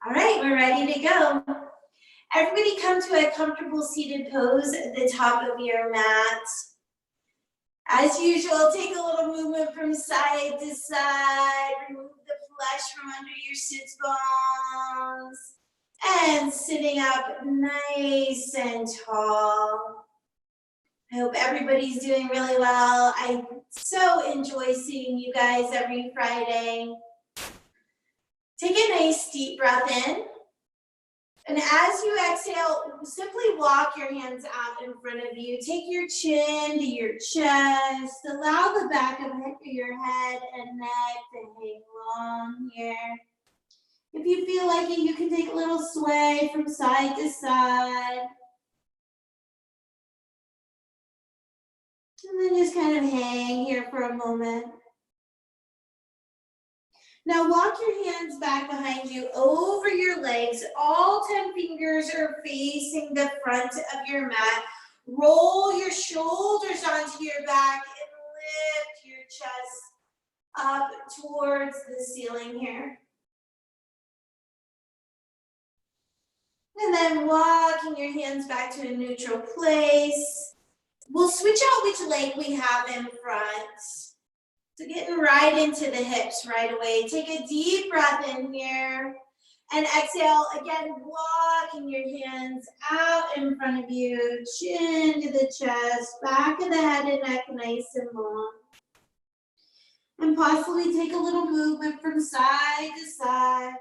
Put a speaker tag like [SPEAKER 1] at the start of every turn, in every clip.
[SPEAKER 1] All right, we're ready to go. Everybody come to a comfortable seated pose at the top of your mat. As usual, take a little movement from side to side. Remove the flesh from under your sits bones. And sitting up nice and tall. I hope everybody's doing really well. I so enjoy seeing you guys every Friday. Take a nice deep breath in. And as you exhale, simply walk your hands out in front of you. Take your chin to your chest. Allow the back of your head and neck to hang long here. If you feel like it, you can take a little sway from side to side. And then just kind of hang here for a moment. Now walk your hands back behind you over your legs. All 10 fingers are facing the front of your mat. Roll your shoulders onto your back and lift your chest up towards the ceiling here. And then walking your hands back to a neutral place. We'll switch out which leg we have in front. So getting right into the hips right away. Take a deep breath in here. And exhale, again, walking your hands out in front of you. Chin to the chest, back of the head and neck nice and long. And possibly take a little movement from side to side.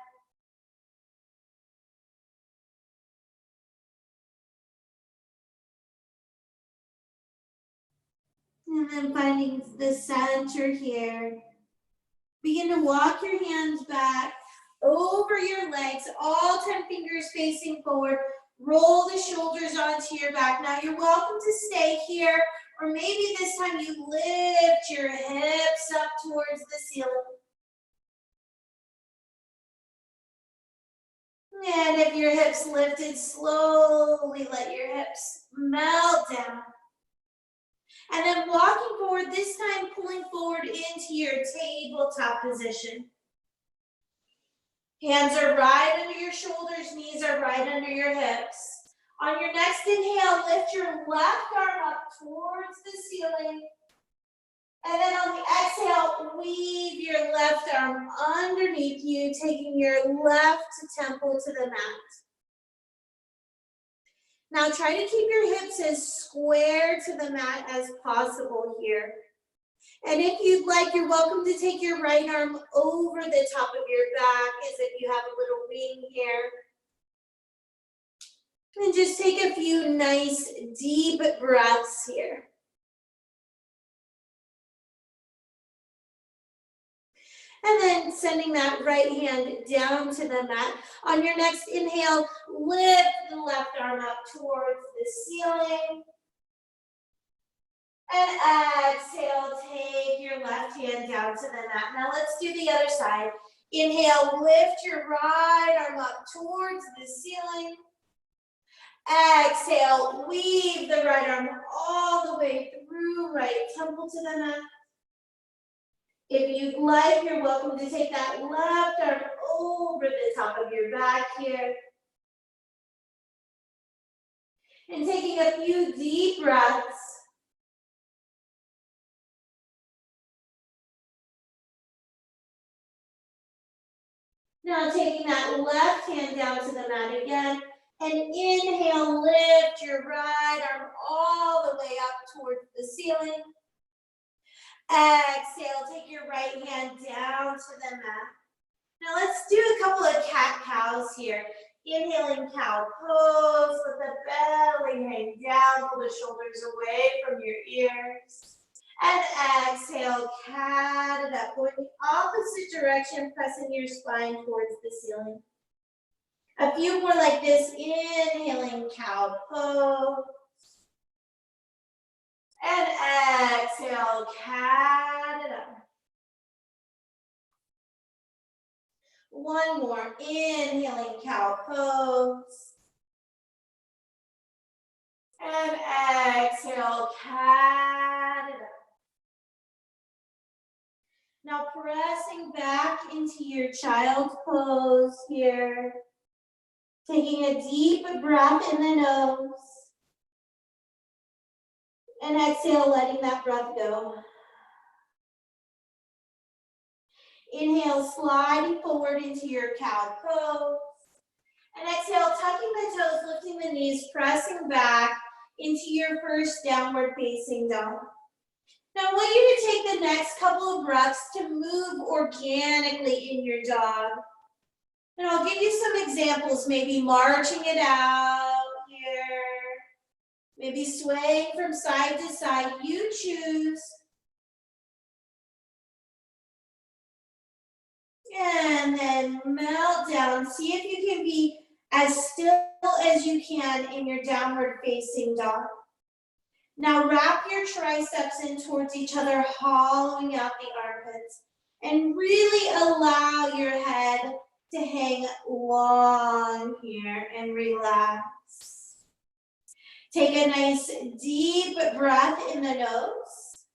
[SPEAKER 1] And then finding the center here. Begin to walk your hands back over your legs, all 10 fingers facing forward. Roll the shoulders onto your back. Now you're welcome to stay here, or maybe this time you lift your hips up towards the ceiling. And if your hips lifted, slowly let your hips melt down. And then walking forward, this time pulling forward into your tabletop position. Hands are right under your shoulders, knees are right under your hips. On your next inhale, lift your left arm up towards the ceiling. And then on the exhale, weave your left arm underneath you, taking your left temple to the mat. Now try to keep your hips as square to the mat as possible here. And if you'd like, you're welcome to take your right arm over the top of your back as if you have a little wing here. And just take a few nice deep breaths here. And then sending that right hand down to the mat. On your next inhale, lift the left arm up towards the ceiling. And exhale, take your left hand down to the mat. Now let's do the other side. Inhale, lift your right arm up towards the ceiling. Exhale, weave the right arm all the way through right temple to the mat. If you'd like, you're welcome to take that left arm over the top of your back here. And taking a few deep breaths. Now taking that left hand down to the mat again. And inhale, lift your right arm all the way up towards the ceiling. Exhale, take your right hand down to the mat. Now let's do a couple of cat-cows here. Inhaling cow pose, let the belly hang down, pull the shoulders away from your ears. And exhale, cat it up. Going the opposite direction, pressing your spine towards the ceiling. A few more like this, inhaling cow pose. And exhale, cat it up. One more, inhaling cow pose. And exhale, cat it up. Now pressing back into your child's pose here. Taking a deep breath in the nose. And exhale, letting that breath go. Inhale, sliding forward into your cow pose. And exhale, tucking the toes, lifting the knees, pressing back into your first downward facing dog. Now I want you to take the next couple of breaths to move organically in your dog. And I'll give you some examples, maybe marching it out here, maybe swaying from side to side, you choose. And then melt down. See if you can be as still as you can in your downward facing dog. Now wrap your triceps in towards each other, hollowing out the armpits. And really allow your head to hang long here and relax. Take a nice deep breath in the nose.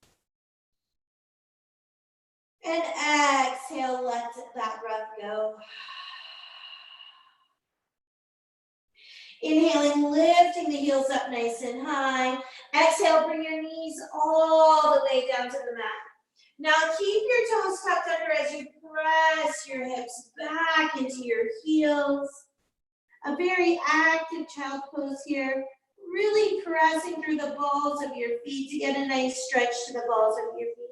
[SPEAKER 1] And exhale, let that breath go. Inhaling, lifting the heels up nice and high. Exhale, bring your knees all the way down to the mat. Now keep your toes tucked under as you press your hips back into your heels. A very active child pose here. Really pressing through the balls of your feet to get a nice stretch to the balls of your feet.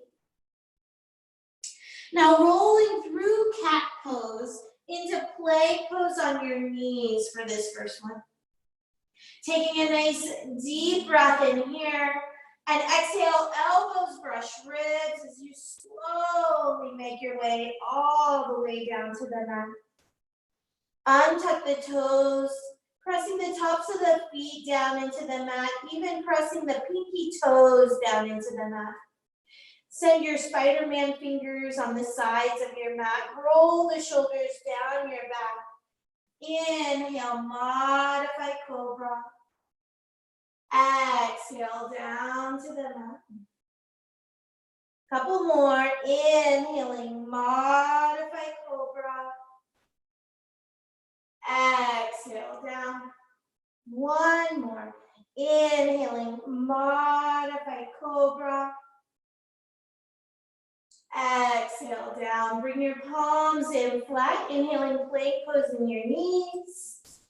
[SPEAKER 1] Now rolling through cat pose into plank pose on your knees for this first one. Taking a nice deep breath in here and exhale, elbows brush ribs as you slowly make your way all the way down to the mat. Untuck the toes, pressing the tops of the feet down into the mat, even pressing the pinky toes down into the mat. Send your Spider-Man fingers on the sides of your mat. Roll the shoulders down your back. Inhale, modify cobra. Exhale, down to the mat. Couple more. Inhaling, modify cobra. Exhale, down. One more. Inhaling, modify cobra. Exhale, down. Bring your palms in flat. Inhaling, plank pose in your knees.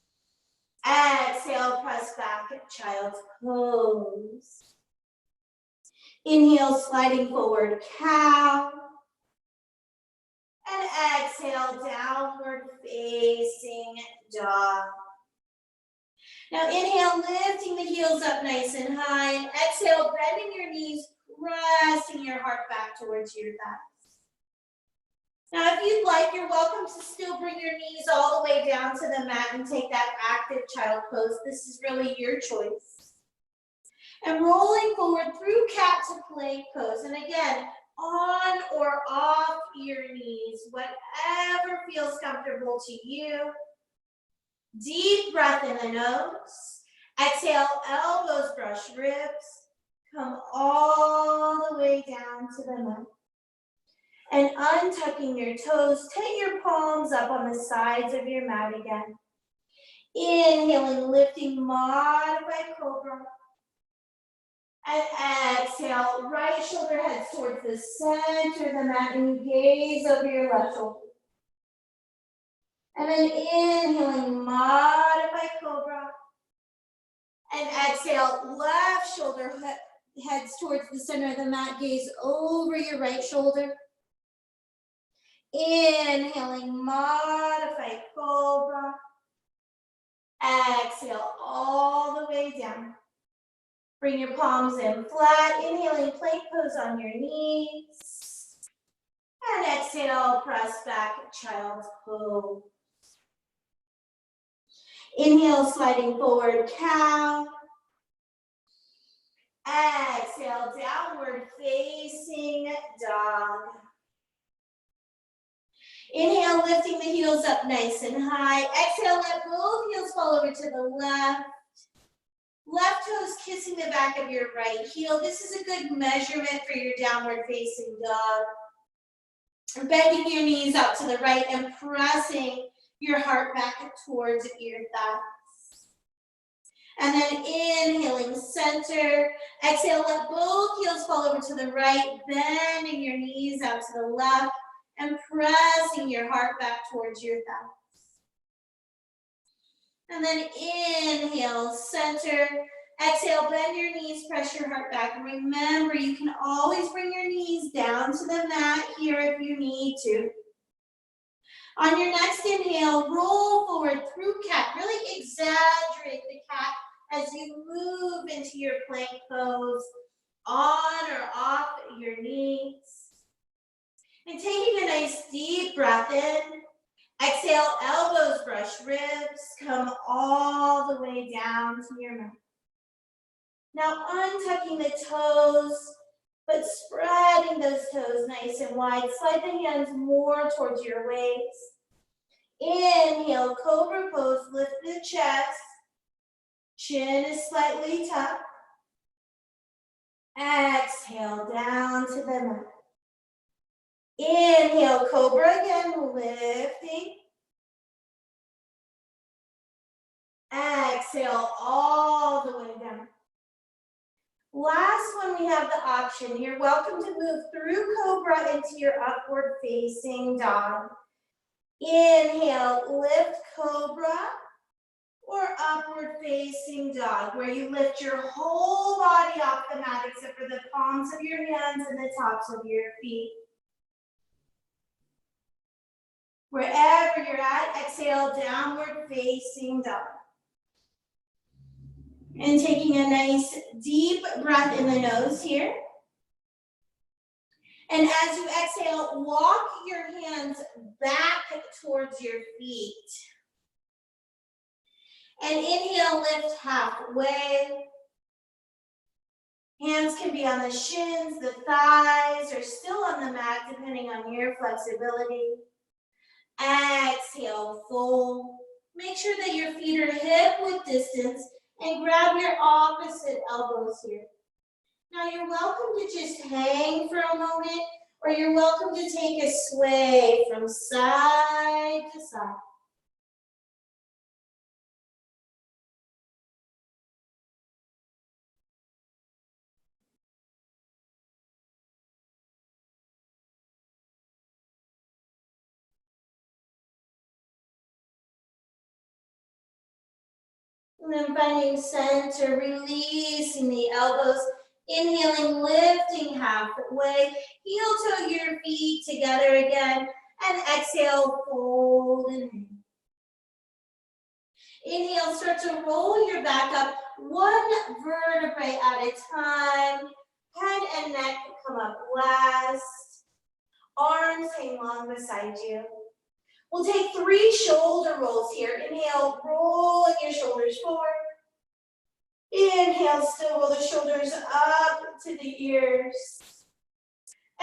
[SPEAKER 1] Exhale, press back at child's pose. Inhale, sliding forward, cow. And exhale, downward facing dog. Now inhale, lifting the heels up nice and high. And exhale, bending your knees, pressing your heart back towards your thighs. Now if you'd like, you're welcome to still bring your knees all the way down to the mat and take that active child pose. This is really your choice. And rolling forward through cat to plank pose. And again, on or off your knees, whatever feels comfortable to you. Deep breath in the nose. Exhale, elbows brush ribs. Come all the way down to the mat. And untucking your toes, take your palms up on the sides of your mat again. Inhaling, lifting, modify cobra. And exhale, right shoulder heads towards the center of the mat and you gaze over your left shoulder. And then inhaling, modify cobra. And exhale, left shoulder heads towards the center of the mat, gaze over your right shoulder. Inhaling, modify cobra. Exhale, all the way down. Bring your palms in flat. Inhaling, plank pose on your knees. And exhale, press back, child's pose. Inhale, sliding forward, cow. Exhale, downward facing dog. Inhale, lifting the heels up nice and high. Exhale, let both heels fall over to the left. Left toes kissing the back of your right heel. This is a good measurement for your downward facing dog. Bending your knees out to the right and pressing your heart back towards your thighs. And then inhaling center. Exhale, let both heels fall over to the right, bending your knees out to the left, and pressing your heart back towards your thighs. And then inhale, center. Exhale, bend your knees, press your heart back. Remember, you can always bring your knees down to the mat here if you need to. On your next inhale, roll forward through cat. Really exaggerate the cat as you move into your plank pose, on or off your knees. And taking a nice deep breath in. Exhale, elbows brush ribs, come all the way down to your mat. Now untucking the toes, but spreading those toes nice and wide. Slide the hands more towards your waist. Inhale, cobra pose, lift the chest. Chin is slightly tucked. Exhale, down to the mat. Inhale, cobra again, lifting. Exhale, all the way down. Last one, we have the option. You're welcome to move through cobra into your upward facing dog. Inhale, lift cobra, or upward facing dog, where you lift your whole body off the mat except for the palms of your hands and the tops of your feet. Wherever you're at, exhale, downward facing dog. And taking a nice deep breath in the nose here. And as you exhale, walk your hands back towards your feet. And inhale, lift halfway. Hands can be on the shins, the thighs, or still on the mat, depending on your flexibility. Exhale, fold. Make sure that your feet are hip-width distance and grab your opposite elbows here. Now you're welcome to just hang for a moment, or you're welcome to take a sway from side to side. And then finding center, releasing the elbows, inhaling, lifting halfway, heel toe your feet together again, and exhale, fold and hang. Inhale, start to roll your back up, one vertebrae at a time. Head and neck come up last. Arms hang long beside you. We'll take 3 shoulder rolls here. Inhale, rolling your shoulders forward. Inhale, still roll the shoulders up to the ears.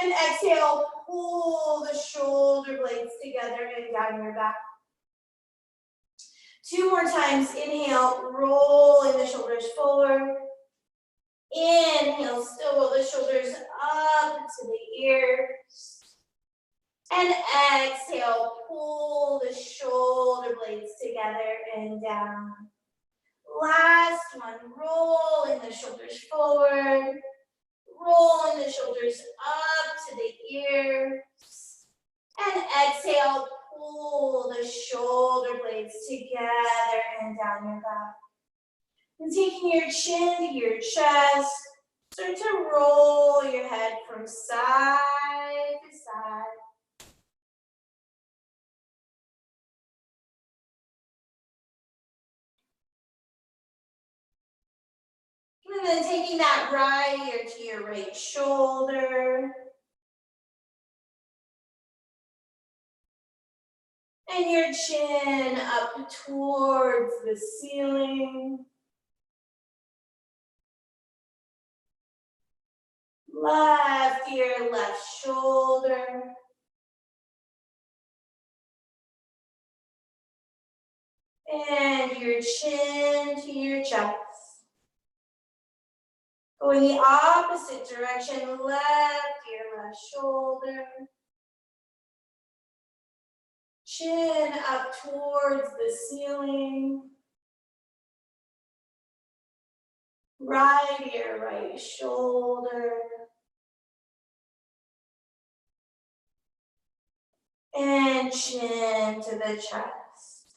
[SPEAKER 1] And exhale, pull the shoulder blades together and down your back. 2 more times. Inhale, rolling the shoulders forward. Inhale, still roll the shoulders up to the ears. And exhale, pull the shoulder blades together and down. Last one, rolling the shoulders forward, rolling the shoulders up to the ears. And exhale, pull the shoulder blades together and down your back. And taking your chin to your chest, start to roll your head from side to side. And then taking that right ear to your right shoulder. And your chin up towards the ceiling. Left ear, left shoulder. And your chin to your chest. Going the opposite direction, left ear, left shoulder. Chin up towards the ceiling. Right ear, right shoulder. And chin to the chest.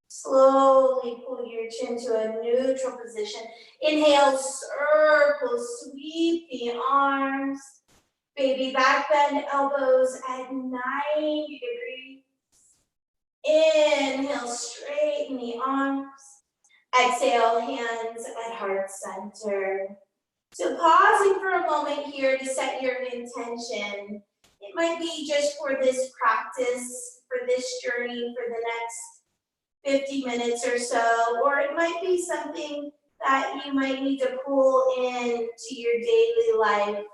[SPEAKER 1] Slowly pull your chin to a neutral position. Inhale, circle, sweep the arms. Baby back bend, elbows at 90 degrees. Inhale, straighten the arms. Exhale, hands at heart center. So pausing for a moment here to set your intention. It might be just for this practice, for this journey, for the next 50 minutes or so, or it might be something that you might need to pull into your daily life.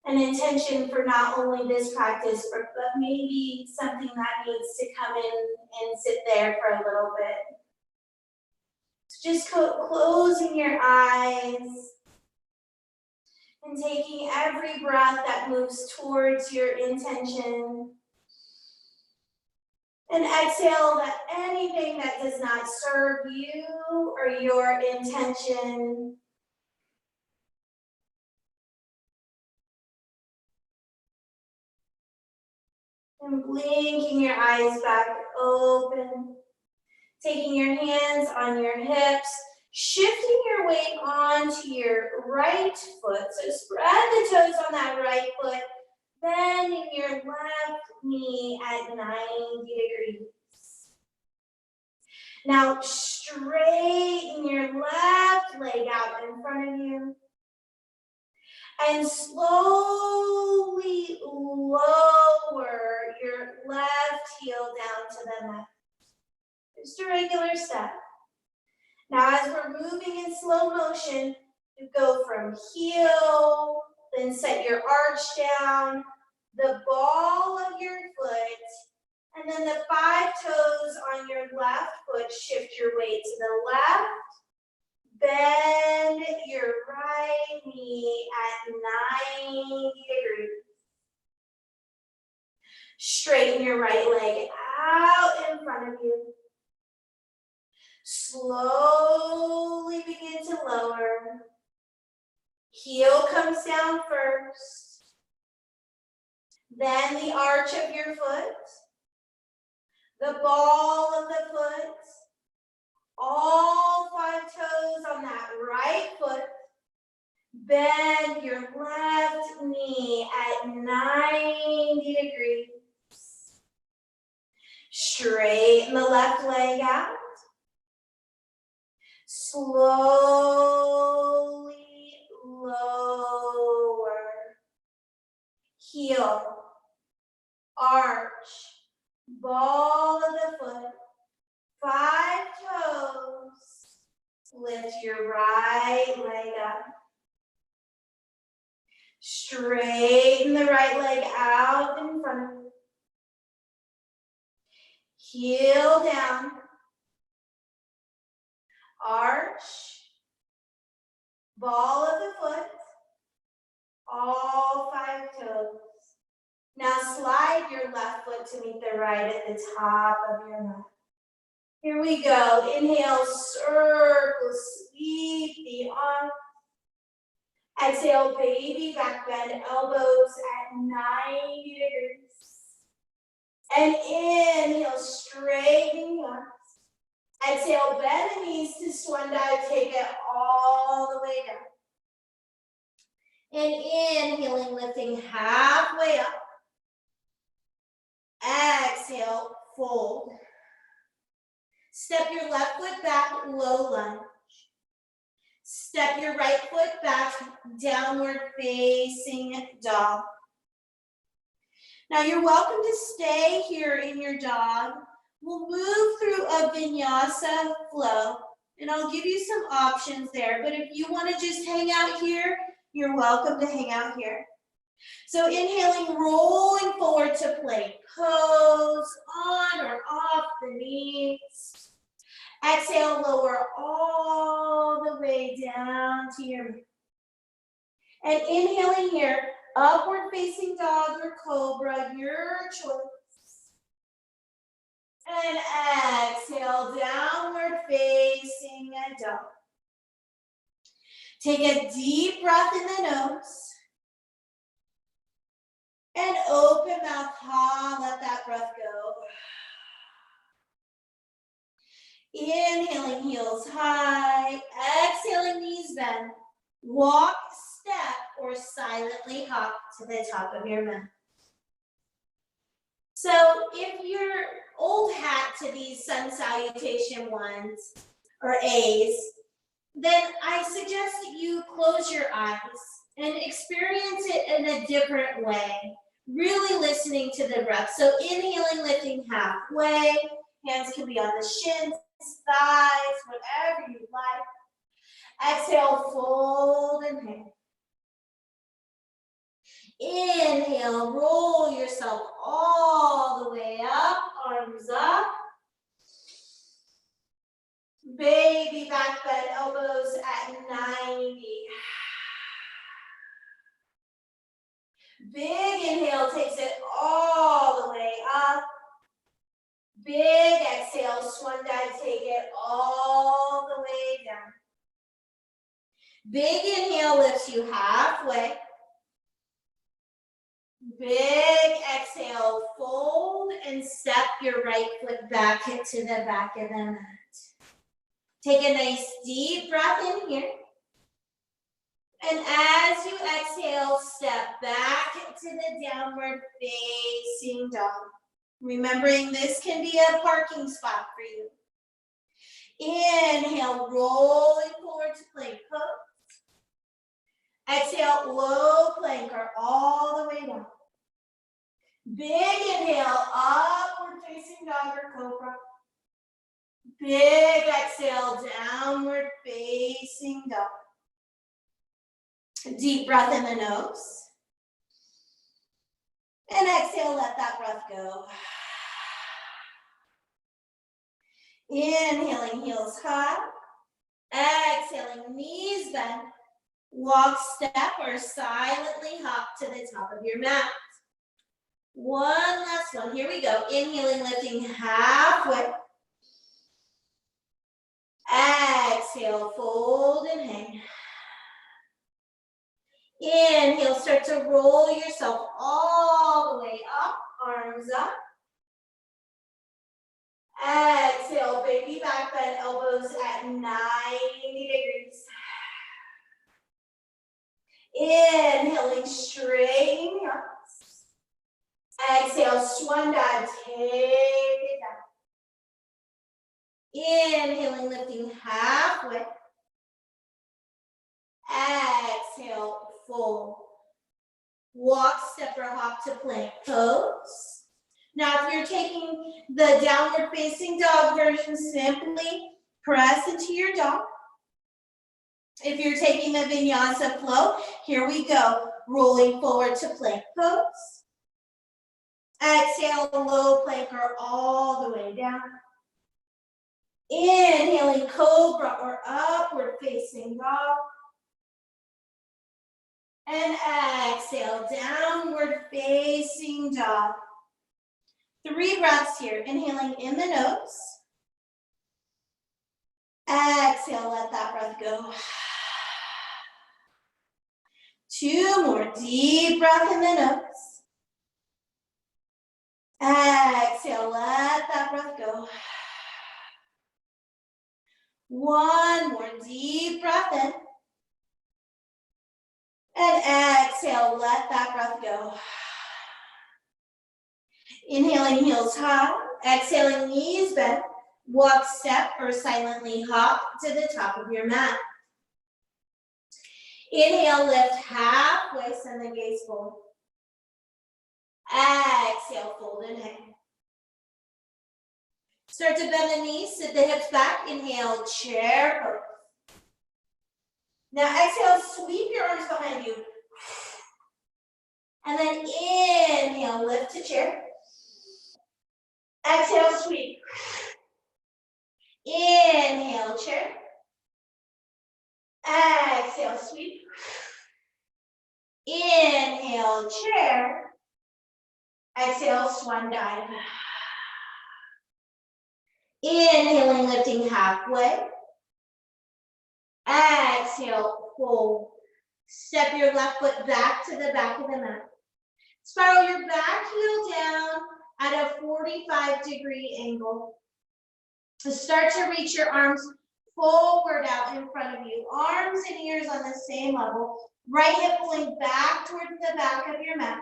[SPEAKER 1] An intention for not only this practice, but maybe something that needs to come in and sit there for a little bit. So just closing your eyes and taking every breath that moves towards your intention. And exhale that anything that does not serve you or your intention. And blinking your eyes back open. Taking your hands on your hips, shifting your weight onto your right foot. So spread the toes on that right foot, bending your left knee at 90 degrees. Now straighten your left leg out in front of you. And slowly lower your left heel down to the mat. Just a regular step. Now as we're moving in slow motion, you go from heel, then set your arch down, the ball of your foot, and then the 5 toes on your left foot, shift your weight to the left, bend your right knee at 90 degrees. Straighten your right leg out in front of you. Slowly begin to lower. Heel comes down first. Then the arch of your foot. The ball of the foot. All 5 toes on that right foot. Bend your left knee at 90 degrees. Straighten the left leg out. Slowly lower. Heel. Arch. Ball of the foot. 5 toes. Lift your right leg up. Straighten the right leg out in front of you. Heel down. Arch. Ball of the foot. All 5 toes. Now slide your left foot to meet the right at the top of your mat. Here we go. Inhale, circle, sweep the arms. Exhale, baby back bend, elbows at 90 degrees. And inhale, straighten the arms. Exhale, bend the knees to swan dive, take it all the way down. And inhaling, lifting halfway up. Exhale, fold. Step your left foot back, low lunge. Step your right foot back, downward facing dog. Now you're welcome to stay here in your dog. We'll move through a vinyasa flow, and I'll give you some options there, but if you want to just hang out here, you're welcome to hang out here. So inhaling, rolling forward to plank pose, on or off the knees. Exhale, lower all the way down to your mat. And inhaling here, Upward facing dog or cobra, your choice. And exhale, downward facing dog. Take a deep breath in the nose. And open mouth, let that breath go. Inhaling, heels high. Exhaling, knees bend. Walk, step, or silently hop to the top of your mat. So if you're old hat to these sun salutation ones, or A's, then I suggest that you close your eyes and experience it in a different way. Really listening to the breath. So inhaling, lifting halfway. Hands can be on the shins, thighs, whatever you like. Exhale, fold and hang. Inhale, roll yourself all the way up, arms up. Baby back bend, elbows at 90. Big inhale takes it all the way up. Big exhale, swan dive, take it all the way down. Big inhale lifts you halfway. Big exhale, fold and step your right foot back to the back of the mat. Take a nice deep breath in here. And as you exhale, step back to the downward facing dog. Remembering this can be a parking spot for you. Inhale, rolling forward to plank pose. Exhale, low planker all the way down. Big inhale, upward facing dog or cobra. Big exhale, downward facing dog. Deep breath in the nose. And exhale, let that breath go. Inhaling, heels high. Exhaling, knees bend. Walk, step, or silently hop to the top of your mat. One last one. Here we go. Inhaling, lifting halfway. Exhale, fold and hang. Inhale, start to roll yourself all the way up, arms up. Exhale, baby back bend, elbows at 90 degrees. Inhaling, straighten your arms. Exhale, swan dive, take it down. Inhaling, lifting halfway. Exhale, fold. Walk, step, or hop to plank pose. Now, if you're taking the downward facing dog version, simply press into your dog. If you're taking the Vinyasa flow, here we go. Rolling forward to plank pose. Exhale, low planker all the way down. Inhaling, cobra or upward facing dog. And exhale, downward facing dog. 3 breaths here. Inhaling in the nose. Exhale, let that breath go. 2 more. Deep breath in the nose. Exhale, let that breath go. 1 more. Deep breath in. And exhale, let that breath go. Inhaling, heels high. Exhaling, knees bend. Walk, step, or silently hop to the top of your mat. Inhale, lift halfway, send the gaze forward. Exhale, fold and hang. Start to bend the knees, sit the hips back. Inhale, chair pose. Now exhale, sweep your arms behind you. And then inhale, lift to chair. Exhale, sweep. Inhale, chair. Exhale, sweep. Inhale, chair. Exhale, swan dive. Inhaling, lifting halfway. Exhale, fold. Step your left foot back to the back of the mat. Spiral your back heel down at a 45-degree angle. Start to reach your arms forward out in front of you. Arms and ears on the same level. Right hip pulling back towards the back of your mat.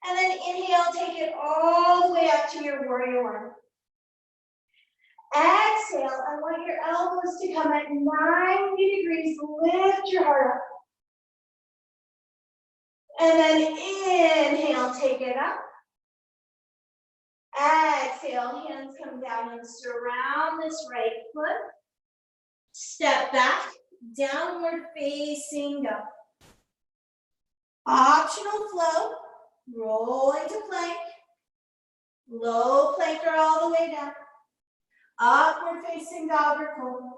[SPEAKER 1] And then inhale, take it all the way up to your warrior one. Exhale, I want your elbows to come at 90 degrees. Lift your heart up. And then inhale, take it up. Exhale, hands come down and surround this right foot. Step back, downward facing dog. Optional flow, roll into plank. Low planker all the way down. Upward facing dog or cobra.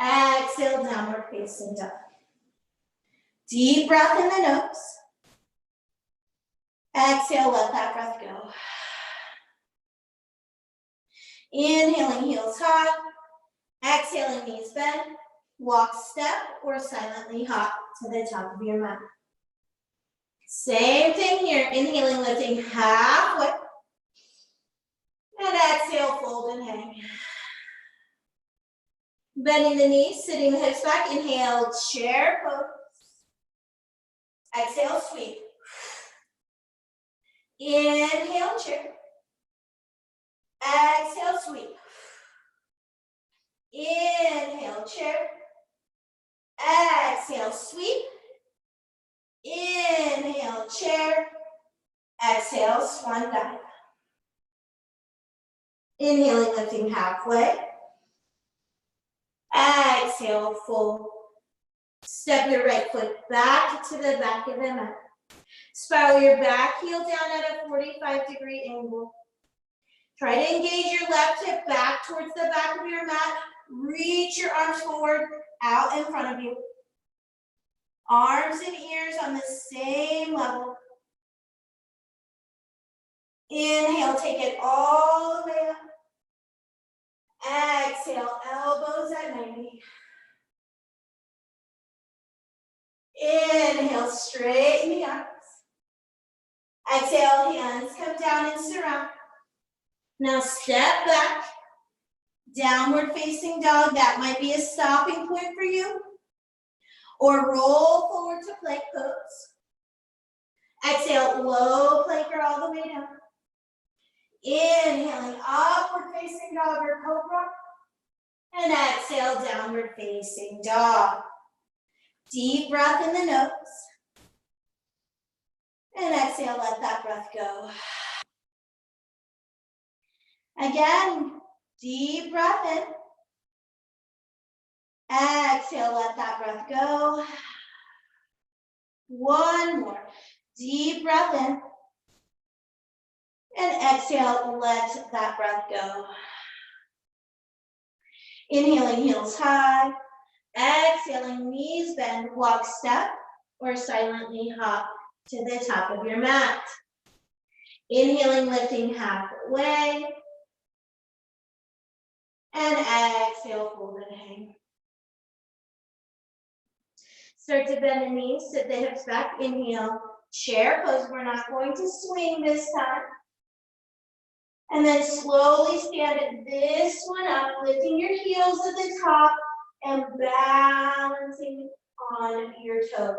[SPEAKER 1] Exhale, downward facing dog. Deep breath in the nose. Exhale, let that breath go. Inhaling, heels high. Exhaling, knees bend. Walk, step, or silently hop to the top of your mat. Same thing here. Inhaling, lifting halfway. And exhale, fold and hang. Bending the knees, sitting the hips back. Inhale, chair pose. Exhale, sweep. Inhale, chair. Exhale, sweep. Inhale, chair. Exhale, sweep. Inhale, chair. Exhale, swan dive. Inhaling, lifting halfway. Exhale, fold. Step your right foot back to the back of the mat. Spiral your back heel down at a 45-degree angle. Try to engage your left hip back towards the back of your mat. Reach your arms forward, out in front of you. Arms and ears on the same level. Inhale, take it all the way up. Exhale, elbows at 90. Inhale, straighten the arms. Exhale, hands come down and surround. Now step back, downward facing dog. That might be a stopping point for you. Or roll forward to plank pose. Exhale, low planker all the way down. Inhaling, upward facing dog or cobra. And exhale, downward facing dog. Deep breath in the nose. And exhale, let that breath go. Again, deep breath in. Exhale, let that breath go. One more. Deep breath in. And exhale, let that breath go. Inhaling, heels high. Exhaling, knees bend, walk, step, or silently hop to the top of your mat. Inhaling, lifting halfway. And exhale, fold and hang. Start to bend the knees, sit the hips back. Inhale, chair pose. We're not going to swing this time. And then slowly stand this one up, lifting your heels at the top and balancing on your toes.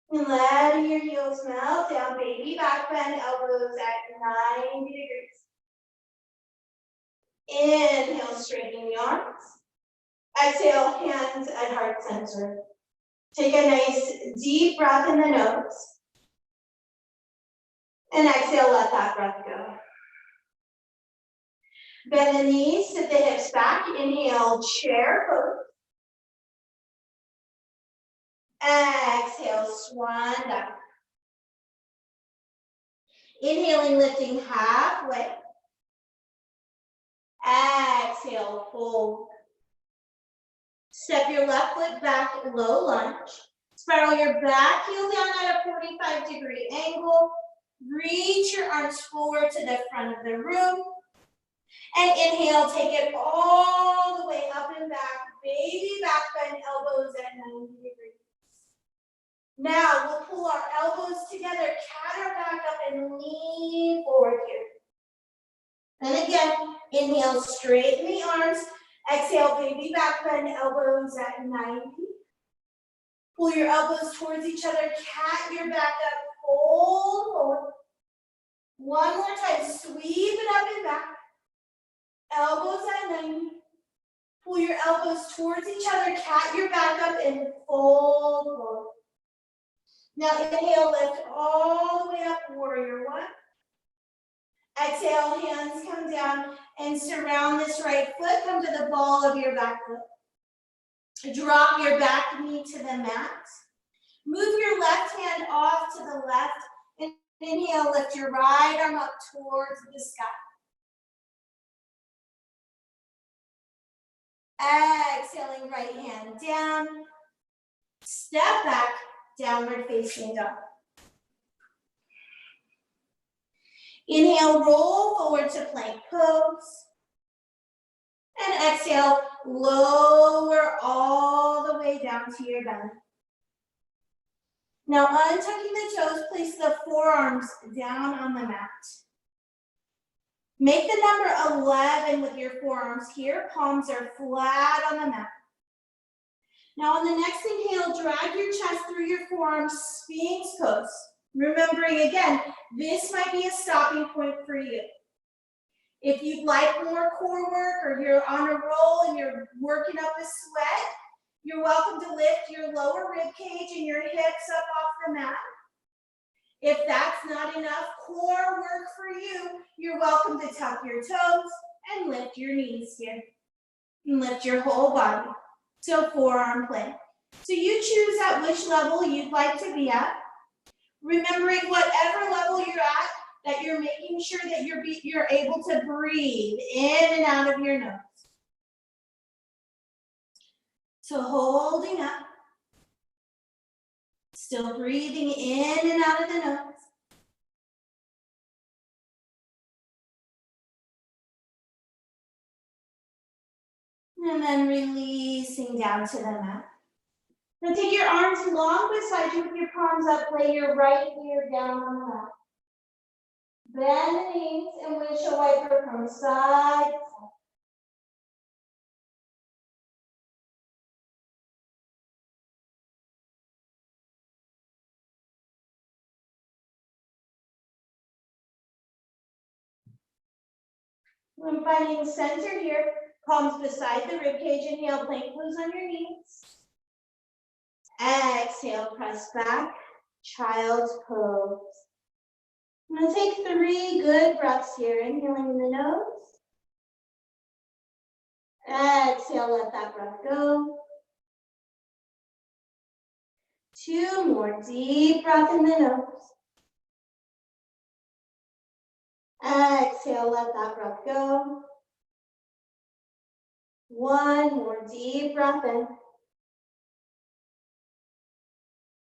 [SPEAKER 1] And letting your heels melt down, baby back bend, elbows at 90 degrees. Inhale, straighten the arms. Exhale, hands at heart center. Take a nice deep breath in the nose. And exhale, let that breath go. Bend the knees, sit the hips back. Inhale, chair pose. Exhale, swan dive. Inhaling, lifting halfway. Exhale, fold. Step your left foot back, low lunge. Spiral your back heel down at a 45-degree angle. Reach your arms forward to the front of the room. And inhale, take it all the way up and back. Baby back bend, elbows at 90 degrees. Now we'll pull our elbows together, cat our back up and lean forward here. And again, inhale, straighten the arms. Exhale, baby back bend, elbows at 90. Pull your elbows towards each other, cat your back up, fold forward. One more time, sweep it up and back. Elbows at 90. Pull your elbows towards each other, cat your back up and fold forward. Now inhale, lift all the way up, warrior one. Exhale, hands come down and surround this right foot. Come to the ball of your back foot. Drop your back knee to the mat. Move your left hand off to the left. And inhale, lift your right arm up towards the sky. Exhaling, right hand down. Step back, downward facing dog. Inhale, roll forward to plank pose. And exhale, lower all the way down to your belly. Now untucking the toes, place the forearms down on the mat. Make the number 11 with your forearms here. Palms are flat on the mat. Now on the next inhale, drag your chest through your forearms, Sphinx pose. Remembering again, this might be a stopping point for you. If you'd like more core work or you're on a roll and you're working up a sweat, you're welcome to lift your lower rib cage and your hips up off the mat. If that's not enough core work for you, you're welcome to tuck your toes and lift your knees here. And lift your whole body. So forearm plank. So you choose at which level you'd like to be at. Remembering whatever level you're at, that you're making sure that you're able to breathe in and out of your nose. So holding up. Still breathing in and out of the nose. And then releasing down to the mat. Now take your arms long beside you with your palms up. Lay your right ear down on the mat. Bend the knees and windshield wiper from side to side. When finding center here, palms beside the ribcage. Inhale, plank pose on your knees. Exhale, press back, child's pose. I'm going to take 3 good breaths here. Inhaling in the nose. Exhale, let that breath go. 2 more, deep breath in the nose. Exhale, let that breath go. 1 more, deep breath in.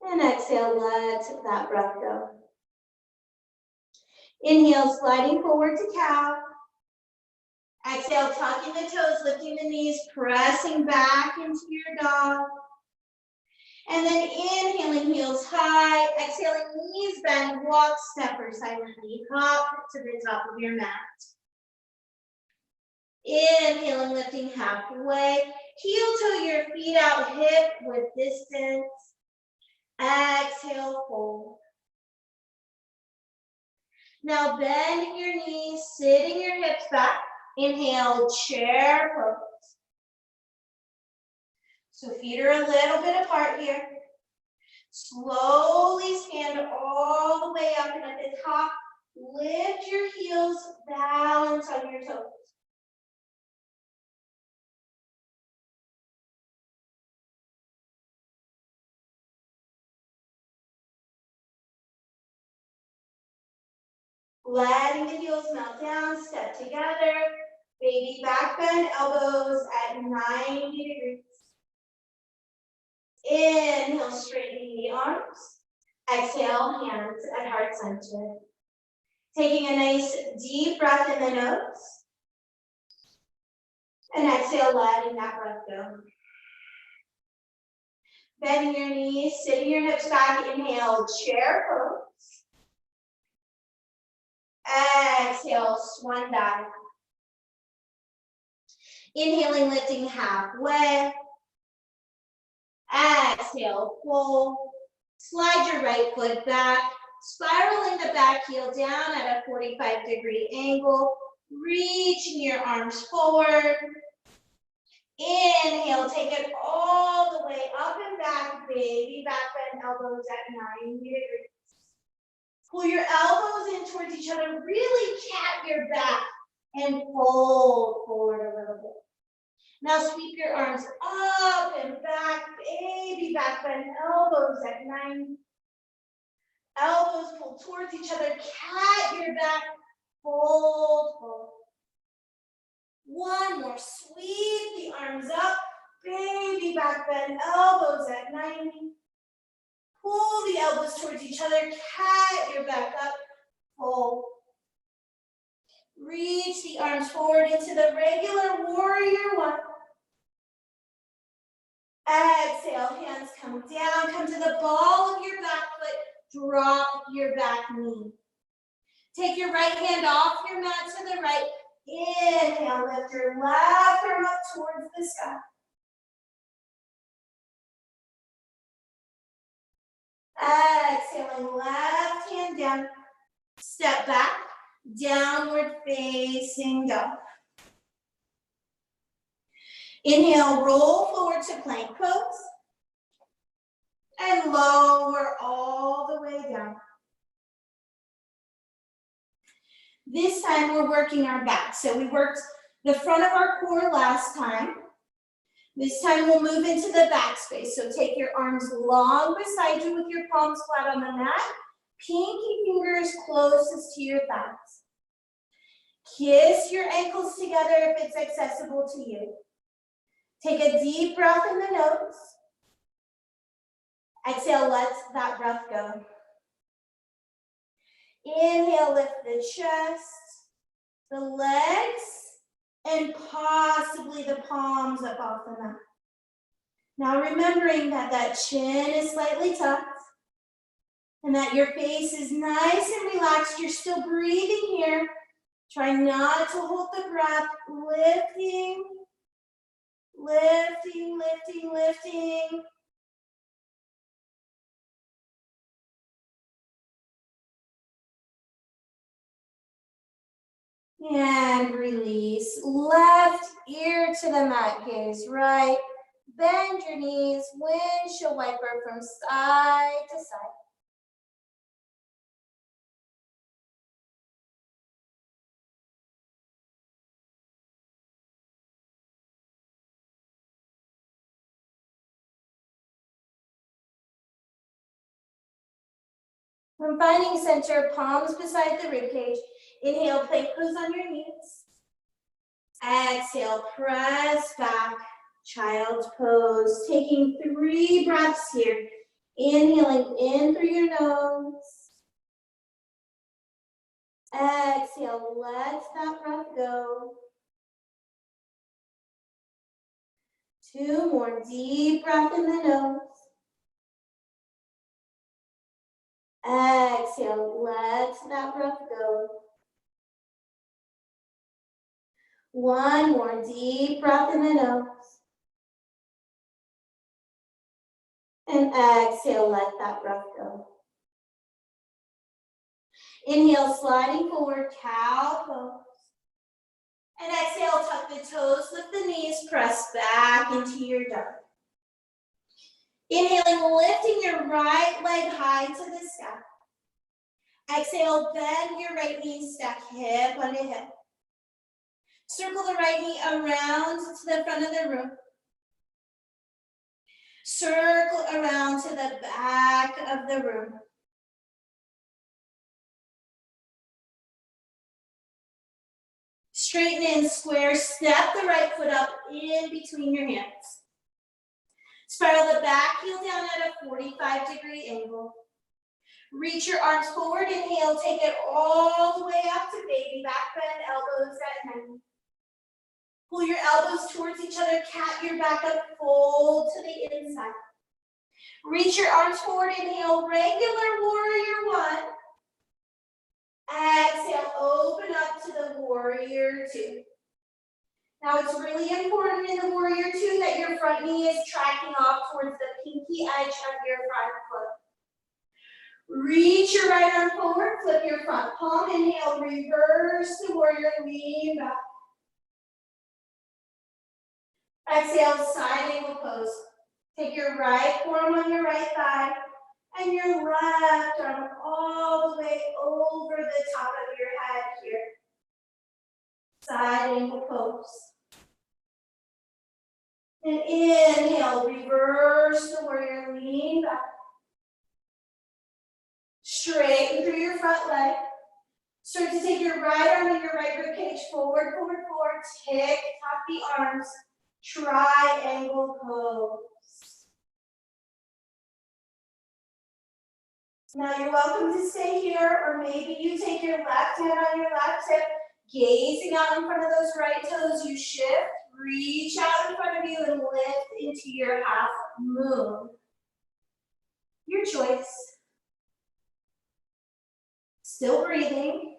[SPEAKER 1] And exhale, let that breath go. Inhale, sliding forward to cow. Exhale, tucking the toes, lifting the knees, pressing back into your dog. And then inhaling, heels high. Exhaling, knees bend, walk, step or silently hop to the top of your mat. Inhaling, lifting halfway. Heel toe your feet out, hip width distance. Exhale, fold. Now bending your knees, sitting your hips back. Inhale, chair pose. So feet are a little bit apart here. Slowly stand all the way up, and at the top, lift your heels, balance on your toes. Letting the heels melt down, step together. Baby back bend, elbows at 90 degrees. Inhale, straightening the arms. Exhale, hands at heart center. Taking a nice deep breath in the nose. And exhale, letting that breath go. Bending your knees, sitting your hips back. Inhale, chair pose. Exhale, swan dive. Inhaling, lifting halfway. Exhale, fold. Slide your right foot back. Spiraling the back heel down at a 45-degree angle. Reaching your arms forward. Inhale, take it all the way up and back. Baby back bend, elbows at 90 degrees. Pull your elbows in towards each other. Really cat your back and fold forward a little bit. Now sweep your arms up and back. Baby back bend, elbows at 90. Elbows pull towards each other. Cat your back. Fold, fold. One more. Sweep the arms up. Baby back bend, elbows at 90. Pull the elbows towards each other. Cat your back up. Fold. Reach the arms forward into the regular warrior one. Exhale, hands come down. Come to the ball of your back foot. Drop your back knee. Take your right hand off your mat to the right. Inhale, lift your left arm up towards the sky. Exhaling, left hand down. Step back, downward facing dog. Inhale, roll forward to plank pose. And lower all the way down. This time we're working our back. So we worked the front of our core last time. This time we'll move into the back space. So take your arms long beside you with your palms flat on the mat. Pinky fingers closest to your thighs. Kiss your ankles together if it's accessible to you. Take a deep breath in the nose. Exhale, let that breath go. Inhale, lift the chest, the legs, and possibly the palms up off the mat. Now remembering that that chin is slightly tucked and that your face is nice and relaxed. You're still breathing here. Try not to hold the breath. Lifting, lifting, lifting, lifting. And release. Left ear to the mat, gaze right. Bend your knees, windshield wiper from side to side. From finding center, palms beside the ribcage. Inhale, plank pose on your knees. Exhale, press back, child's pose. Taking 3 breaths here. Inhaling in through your nose. Exhale, let that breath go. 2 more, deep breath in the nose. Exhale, let that breath go. 1 more, deep breath in the nose. And exhale, let that breath go. Inhale, sliding forward, cow pose. And exhale, tuck the toes, lift the knees, press back into your dog. Inhaling, lifting your right leg high to the sky. Exhale, bend your right knee, stack hip under hip. Circle the right knee around to the front of the room. Circle around to the back of the room. Straighten and square, step the right foot up in between your hands. Spiral the back heel down at a 45-degree angle. Reach your arms forward, inhale, take it all the way up to baby back bend, elbows at 90. Pull your elbows towards each other, cat your back up, fold to the inside. Reach your arms forward, inhale, regular warrior one. Exhale, open up to the warrior two. Now it's really important in the warrior two that your front knee is tracking off towards the pinky edge of your front foot. Reach your right arm forward, flip your front palm, inhale, reverse the warrior, lean back. Exhale, side angle pose. Take your right forearm on your right thigh and your left arm all the way over the top of your head here. Side angle pose. And inhale, reverse the warrior, lean back. Straighten through your front leg. Start to take your right arm and your right rib cage forward, forward, forward. Tick tock the arms. Triangle pose. Now you're welcome to stay here, or maybe you take your left hand on your left hip, gazing out in front of those right toes. You shift, reach out in front of you, and lift into your half moon. Your choice. Still breathing.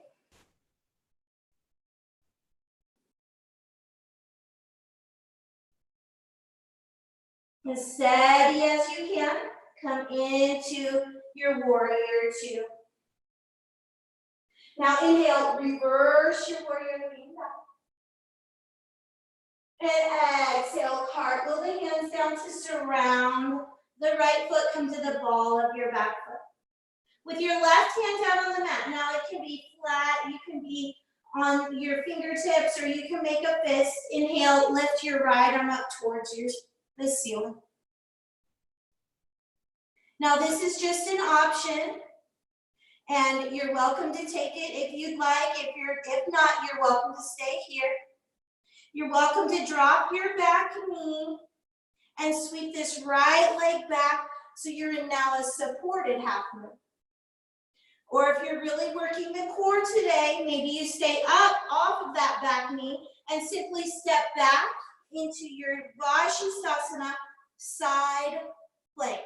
[SPEAKER 1] As steady as you can, come into your warrior two. Now inhale, reverse your warrior, lean back. And exhale, cartwheel the hands down to surround the right foot, come to the ball of your back foot. With your left hand down on the mat, now it can be flat, you can be on your fingertips, or you can make a fist. Inhale, lift your right arm up towards the ceiling. Now this is just an option, and you're welcome to take it if you'd like. If not, you're welcome to stay here. You're welcome to drop your back knee and sweep this right leg back so you're in now a supported half moon. Or if you're really working the core today, maybe you stay up off of that back knee and simply step back into your Vajrasana side plank.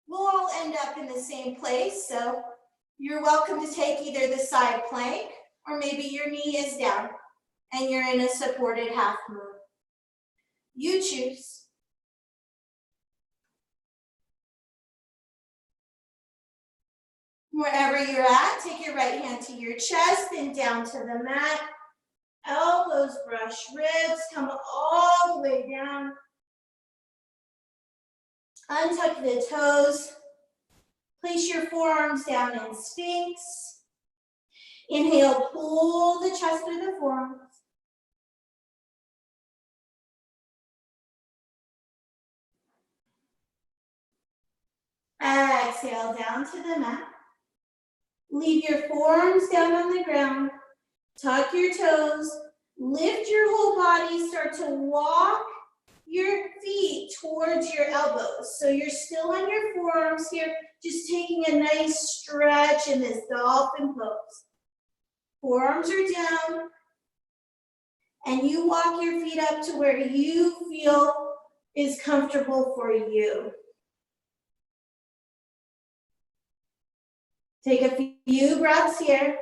[SPEAKER 1] We'll all end up in the same place, so you're welcome to take either the side plank, or maybe your knee is down and you're in a supported half moon. You choose. Wherever you're at, take your right hand to your chest and down to the mat. Elbows brush ribs, come all the way down. Untuck the toes. Place your forearms down in Sphinx. Inhale, pull the chest through the forearms. Exhale, down to the mat. Leave your forearms down on the ground. Tuck your toes. Lift your whole body. Start to walk your feet towards your elbows. So you're still on your forearms here, just taking a nice stretch in this dolphin pose. Forearms are down, and you walk your feet up to where you feel is comfortable for you. Take a few breaths here.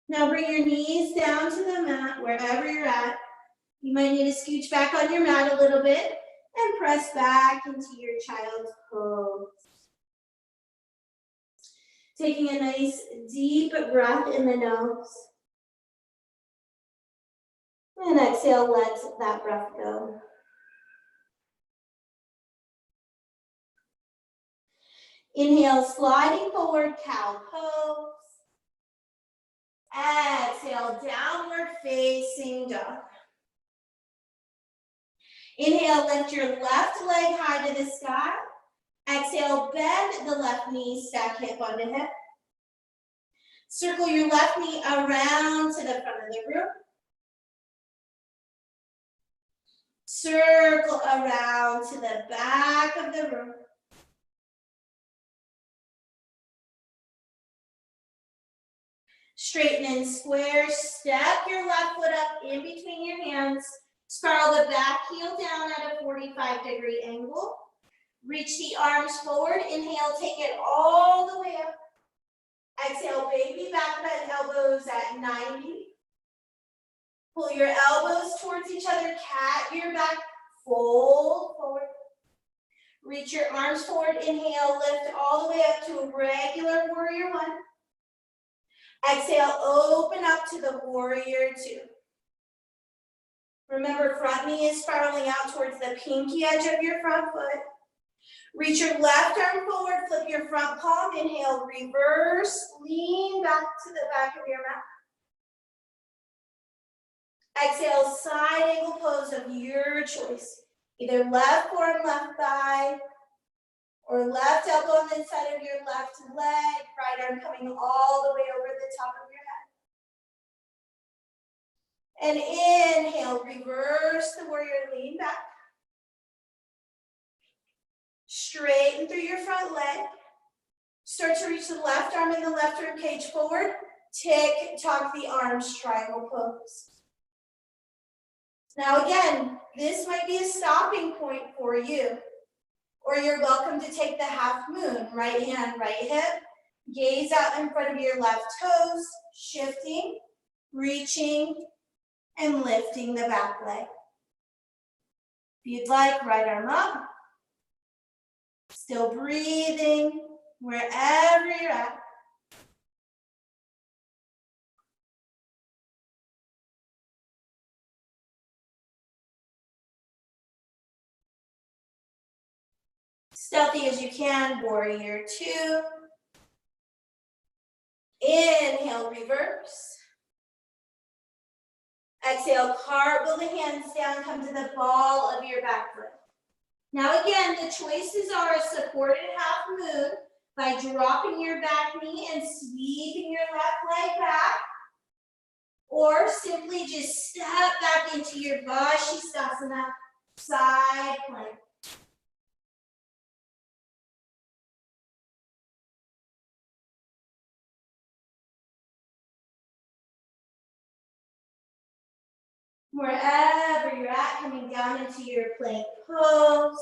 [SPEAKER 1] Now bring your knees down to the mat wherever you're at. You might need to scooch back on your mat a little bit and press back into your child's pose. Taking a nice deep breath in the nose. And exhale, let that breath go. Inhale, sliding forward, cow pose. Exhale, downward facing dog. Inhale, lift your left leg high to the sky. Exhale, bend the left knee, stack hip onto hip. Circle your left knee around to the front of the room. Circle around to the back of the room. Straighten and square, step your left foot up in between your hands. Spiral the back heel down at a 45-degree angle. Reach the arms forward, inhale, take it all the way up. Exhale, baby back bend elbows at 90. Pull your elbows towards each other, cat your back, fold forward. Reach your arms forward, inhale, lift all the way up to a regular warrior one. Exhale, open up to the warrior two. Remember, front knee is spiraling out towards the pinky edge of your front foot. Reach your left arm forward, flip your front palm, inhale, reverse, lean back to the back of your mat. Exhale, side angle pose of your choice. Either left forearm, left thigh, or left elbow on the inside of your left leg, right arm coming all the way over the top of your head. And inhale, reverse the warrior, lean back. Straighten through your front leg. Start to reach the left arm and the left rib cage forward. Tick-tock the arms, triangle pose. Now again, this might be a stopping point for you, or you're welcome to take the half moon, right hand, right hip, gaze out in front of your left toes, shifting, reaching, and lifting the back leg. If you'd like, right arm up, still breathing wherever you're at. Stealthy as you can, warrior two. Inhale, reverse. Exhale, cartwheel the hands down, come to the ball of your back foot. Now again, the choices are a supported half moon by dropping your back knee and sweeping your left leg back, or simply just step back into your Vashisthasana side plank. Wherever you're at, coming down into your plank pose.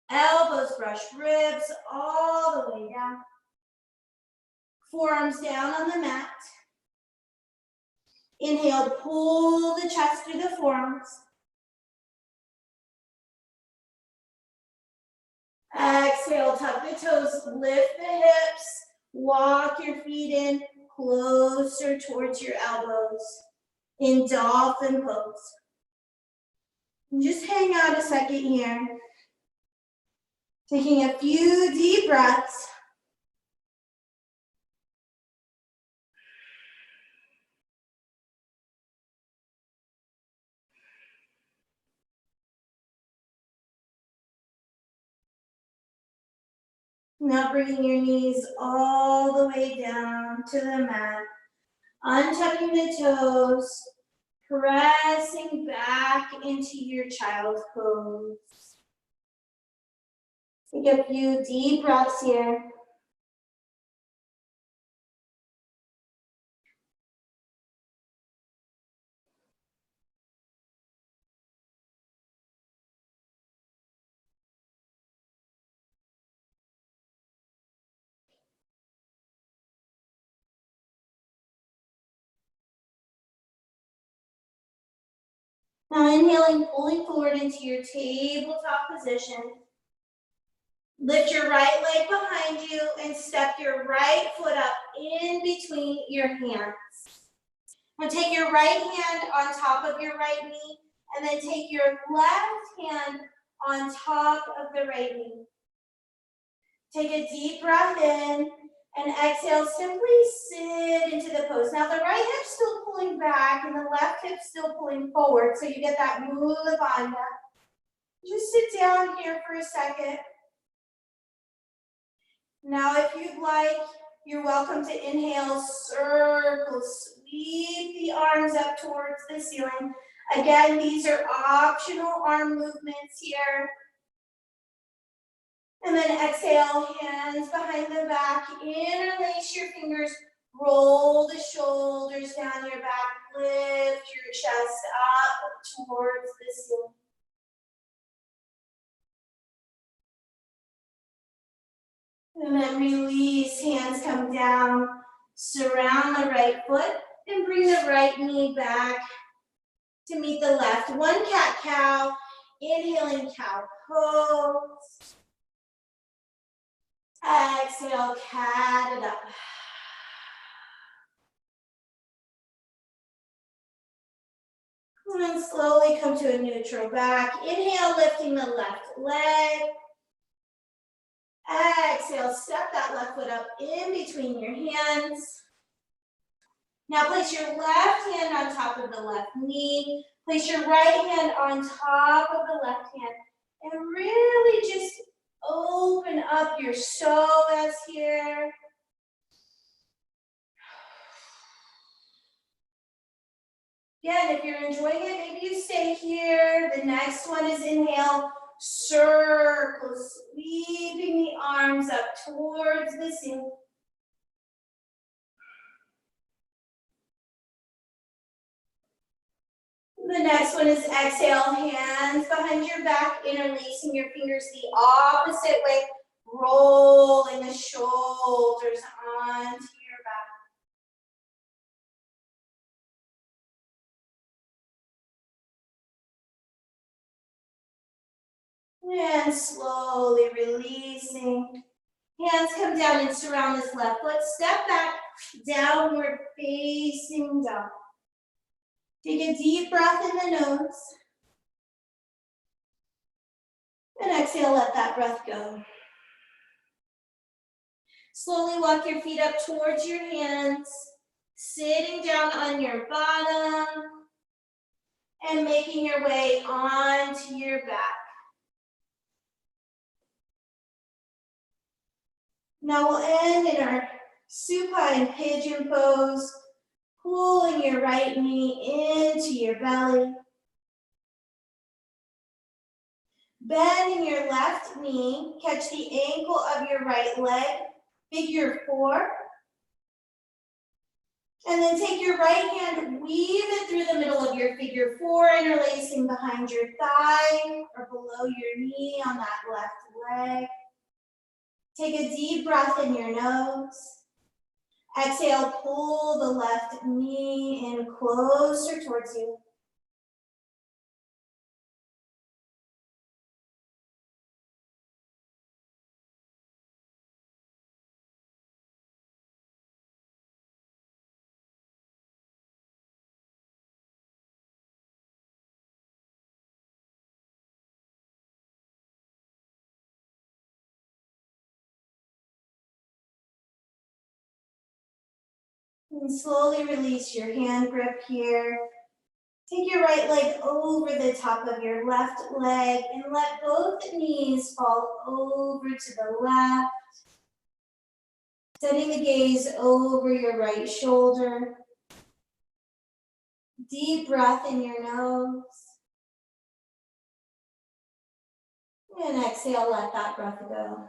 [SPEAKER 1] Elbows brush ribs all the way down. Forearms down on the mat. Inhale, pull the chest through the forearms. Exhale, tuck the toes, lift the hips, walk your feet in closer towards your elbows in dolphin pose. And just hang out a second here. Taking a few deep breaths. Now bringing your knees all the way down to the mat. Untucking the toes, pressing back into your child's pose. Take a few deep breaths here. Now inhaling, pulling forward into your tabletop position. Lift your right leg behind you and step your right foot up in between your hands. Now take your right hand on top of your right knee and then take your left hand on top of the right knee. Take a deep breath in and exhale, simply sit into the pose. Now the right hip's still pulling back and the left hip's still pulling forward, so you get that Mula Bandha. Just sit down here for a second. Now, if you'd like, you're welcome to inhale, circle, sweep the arms up towards the ceiling. Again, these are optional arm movements here. And then exhale, hands behind the back, interlace your fingers, roll the shoulders down your back, lift your chest up towards the ceiling. And then release, hands come down, surround the right foot, and bring the right knee back to meet the left. One cat-cow, inhaling cow pose. Exhale, cat it up. And then slowly come to a neutral back. Inhale, lifting the left leg. Exhale, step that left foot up in between your hands. Now place your left hand on top of the left knee. Place your right hand on top of the left hand. And really just open up your psoas here. Again, if you're enjoying it, maybe you stay here. The next one is inhale, circle, sweeping the arms up towards the ceiling. The next one is exhale, hands behind your back, interlacing your fingers the opposite way, rolling the shoulders onto your back. And slowly releasing. Hands come down and surround this left foot. Step back, downward facing dog. Take a deep breath in the nose. And exhale, let that breath go. Slowly walk your feet up towards your hands, sitting down on your bottom, and making your way onto your back. Now we'll end in our supine pigeon pose, pulling your right knee into your belly. Bending your left knee, catch the ankle of your right leg, figure 4. And then take your right hand, weave it through the middle of your figure 4, interlacing behind your thigh or below your knee on that left leg. Take a deep breath in your nose. Exhale, pull the left knee in closer towards you. And slowly release your hand grip here. Take your right leg over the top of your left leg and let both knees fall over to the left. Sending the gaze over your right shoulder. Deep breath in your nose. And exhale, let that breath go.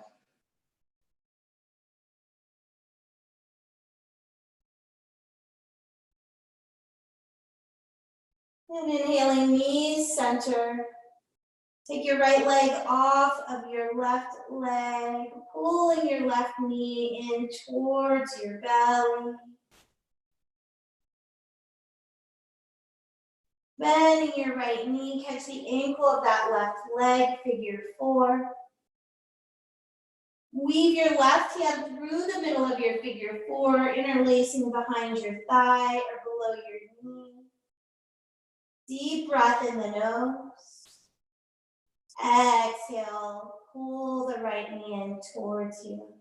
[SPEAKER 1] And inhaling, knees center. Take your right leg off of your left leg, pulling your left knee in towards your belly. Bending your right knee, catch the ankle of that left leg, figure 4. Weave your left hand through the middle of your figure 4, interlacing behind your thigh or below your knee. Deep breath in the nose. Exhale, pull the right knee in towards you.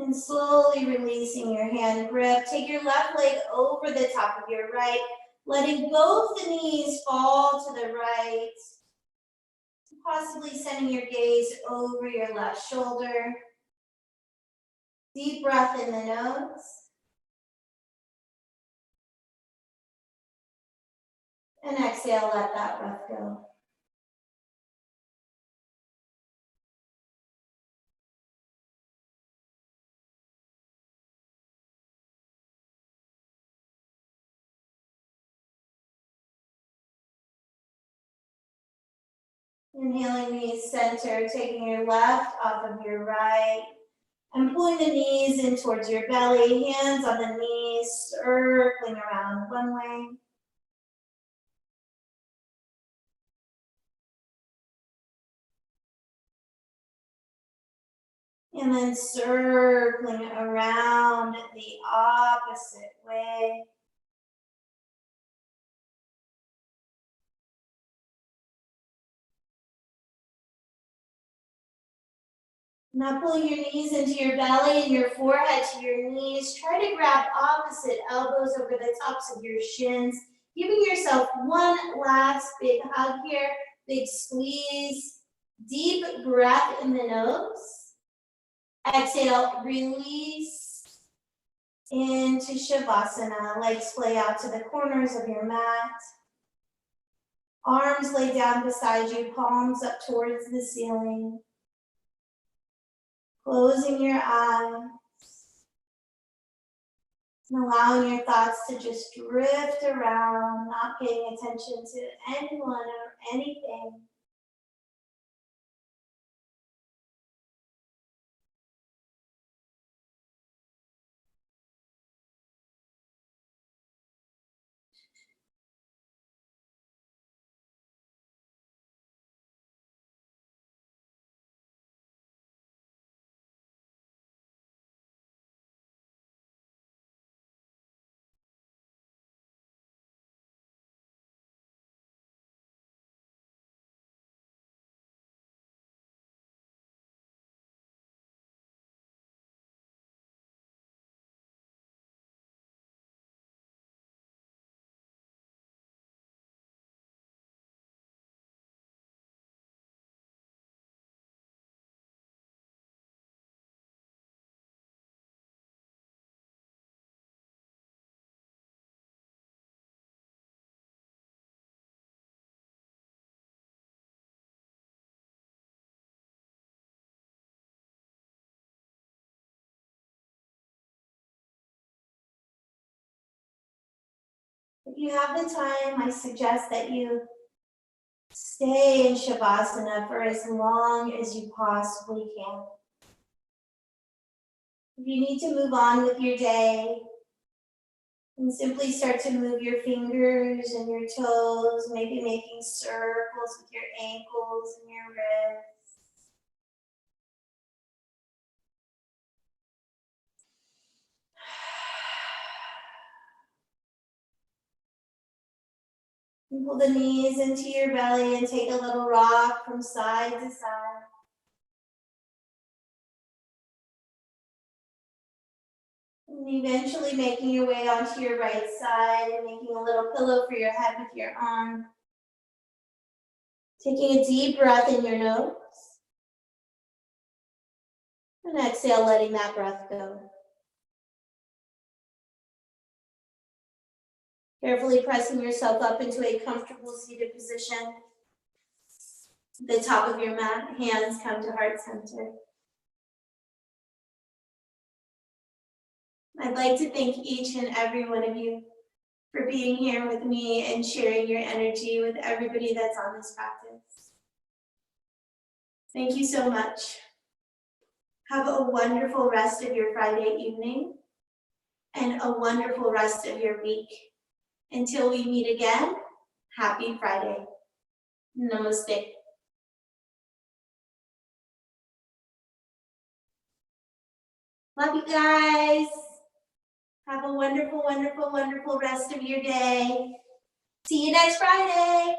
[SPEAKER 1] And slowly releasing your hand grip. Take your left leg over the top of your right, letting both the knees fall to the right. Possibly sending your gaze over your left shoulder. Deep breath in the nose. And exhale, let that breath go. Inhaling knees center, taking your left off of your right, and pulling the knees in towards your belly, hands on the knees, circling around one way. And then circling around the opposite way. Now pull your knees into your belly and your forehead to your knees. Try to grab opposite elbows over the tops of your shins, giving yourself one last big hug here, big squeeze, deep breath in the nose. Exhale, release into Shavasana. Legs splay out to the corners of your mat. Arms lay down beside you, palms up towards the ceiling. Closing your eyes and allowing your thoughts to just drift around, not paying attention to anyone or anything. If you have the time, I suggest that you stay in Shavasana for as long as you possibly can. If you need to move on with your day, and simply start to move your fingers and your toes, maybe making circles with your ankles and your wrists. And pull the knees into your belly and take a little rock from side to side. And eventually making your way onto your right side and making a little pillow for your head with your arm. Taking a deep breath in your nose. And exhale, letting that breath go. Carefully pressing yourself up into a comfortable seated position. The top of your mat, hands come to heart center. I'd like to thank each and every one of you for being here with me and sharing your energy with everybody that's on this practice. Thank you so much. Have a wonderful rest of your Friday evening and a wonderful rest of your week. Until we meet again, happy Friday. Namaste. Love you guys. Have a wonderful, wonderful, wonderful rest of your day. See you next Friday.